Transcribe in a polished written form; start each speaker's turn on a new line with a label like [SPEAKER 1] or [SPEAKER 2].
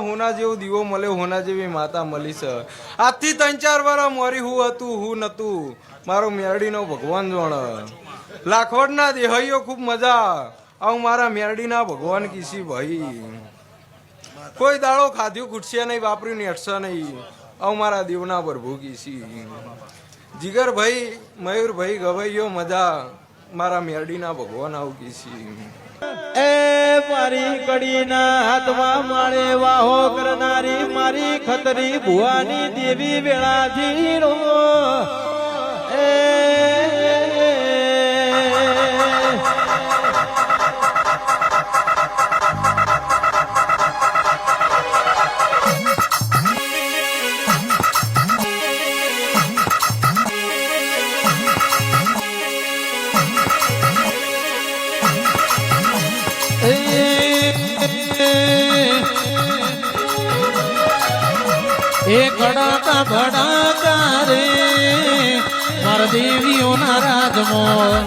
[SPEAKER 1] હોના જેવો દીવો મળ્યો, હોના જેવી માતા મળી છે. આજથી 3-4 વાર મોરી હું હતું હું નતું, મારો મેરડીનો ભગવાન જોણ. લાખવડના દેહૈયો ખૂબ મજા આવું મારા મેરડીના ભગવાન કીસી ભાઈ. કોઈ દાડો ખાધ્યું ખૂટશે નહીં, વાપર્યું નેટશે નહીં આવું મારા દેવના પ્રભુ કીસી. જીગરભાઈ મયુરભાઈ ગવૈયો મજા મારા મેરડીના ભગવાન આવું કીસી.
[SPEAKER 2] એ મારી કડીના હાથમાં મારે વાહો કરનારી મારી ખતરી ભુવાની દેવી વેળાજી રો. એ કડાકા ભડાકા રે મારા દેવીઓના રાજમાં